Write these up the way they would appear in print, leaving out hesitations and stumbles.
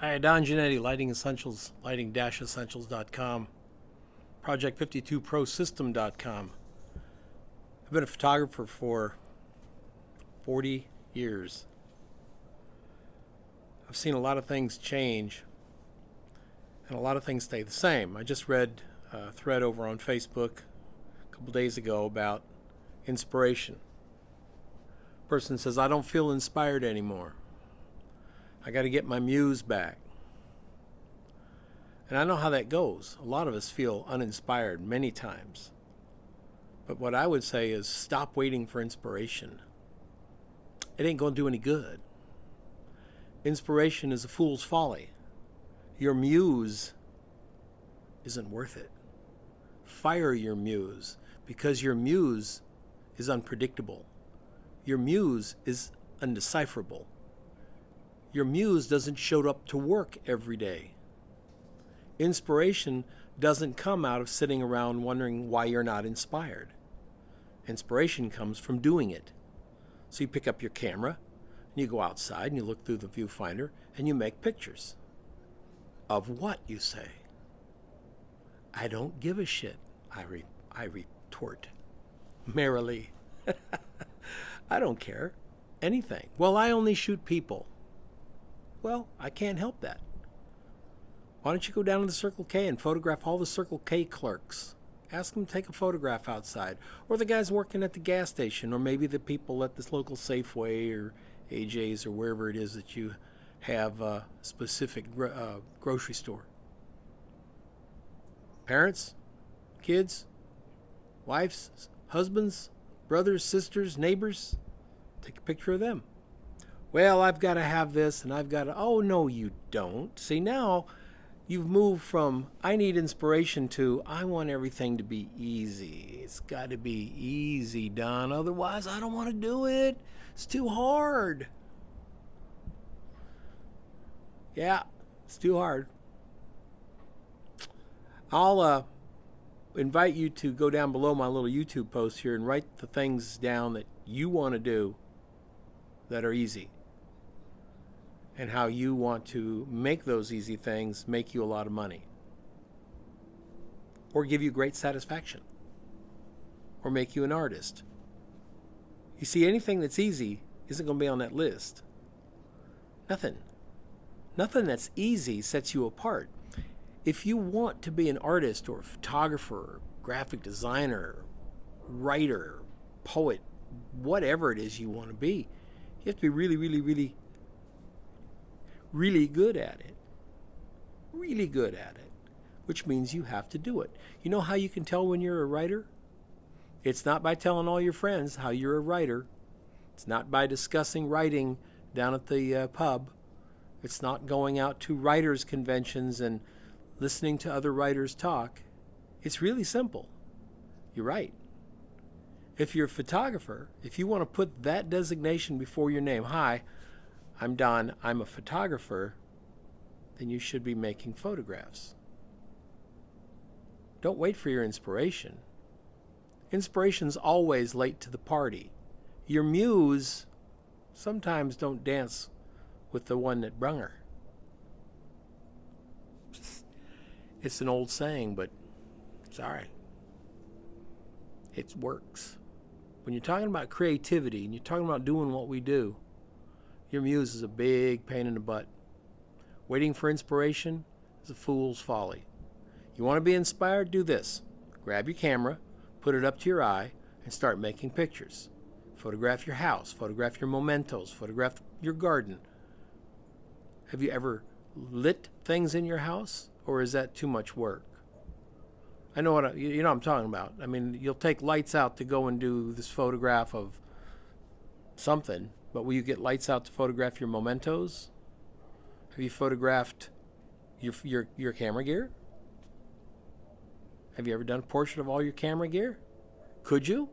Hi, Don Giannetti, Lighting Essentials, lighting-essentials.com, Project52ProSystem.com. I've been a photographer for 40 years. I've seen a lot of things change and a lot of things stay the same. I just read a thread over on Facebook a couple days ago about inspiration. A person says, I don't feel inspired anymore. I got to get my muse back. And I know how that goes. A lot of us feel uninspired many times. But what I would say is stop waiting for inspiration. It ain't going to do any good. Inspiration is a fool's folly. Your muse isn't worth it. Fire your muse, because your muse is unpredictable. Your muse is undecipherable. Your muse doesn't show up to work every day. Inspiration doesn't come out of sitting around wondering why you're not inspired. Inspiration comes from doing it. So you pick up your camera, and you go outside, and you look through the viewfinder, and you make pictures. Of what, you say? I don't give a shit, I retort merrily. I don't care. Anything. Well, I only shoot people. Well, I can't help that. Why don't you go down to the Circle K and photograph all the Circle K clerks? Ask them to take a photograph outside. Or the guys working at the gas station, or maybe the people at this local Safeway or AJ's or wherever it is that you have a specific grocery store. Parents, kids, wives, husbands, brothers, sisters, neighbors, take a picture of them. Well, I've got to have this and I've got to... Oh, no, you don't. See, now you've moved from I need inspiration to I want everything to be easy. It's got to be easy, Don. Otherwise, I don't want to do it. It's too hard. Yeah, it's too hard. I'll invite you to go down below my little YouTube post here and write the things down that you want to do that are easy, and how you want to make those easy things make you a lot of money, or give you great satisfaction, or make you an artist. You see, anything that's easy isn't going to be on that list. Nothing that's easy sets you apart. If you want to be an artist or a photographer, or graphic designer, writer, poet, whatever it is you want to be, you have to be really, really, really, really good at it. Really good at it. Which means you have to do it. You know how you can tell when you're a writer? It's not by telling all your friends how you're a writer. It's not by discussing writing down at the pub. It's not going out to writers' conventions and listening to other writers talk. It's really simple. You're right. If you're a photographer, if you want to put that designation before your name, hi, I'm Don, I'm a photographer, then you should be making photographs. Don't wait for your inspiration. Inspiration's always late to the party. Your muse sometimes don't dance with the one that brung her. It's an old saying, but sorry. It works. When you're talking about creativity and you're talking about doing what we do, your muse is a big pain in the butt. Waiting for inspiration is a fool's folly. You want to be inspired? Do this. Grab your camera, put it up to your eye, and start making pictures. Photograph your house, photograph your mementos, photograph your garden. Have you ever lit things in your house, or is that too much work? I know what you know what I'm talking about. I mean, you'll take lights out to go and do this photograph of something, but will you get lights out to photograph your mementos? Have you photographed your camera gear? Have you ever done a portrait of all your camera gear? Could you?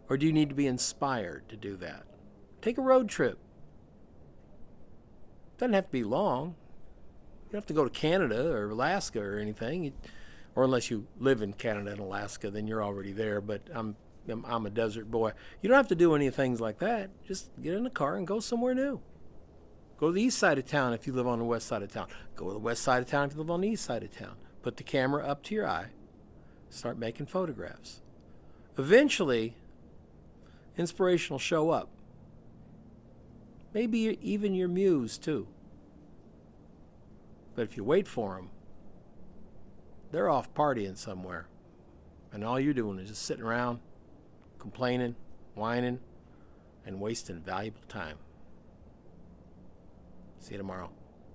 Or do you need to be inspired to do that? Take a road trip. Doesn't have to be long. You don't have to go to Canada or Alaska or anything. Or unless you live in Canada and Alaska, then you're already there. But I'm a desert boy. You don't have to do any things like that. Just get in the car and go somewhere new. Go to the east side of town if you live on the west side of town. Go to the west side of town if you live on the east side of town. Put the camera up to your eye. Start making photographs. Eventually, inspiration will show up. Maybe even your muse, too. But if you wait for them, they're off partying somewhere. And all you're doing is just sitting around, complaining, whining, and wasting valuable time. See you tomorrow.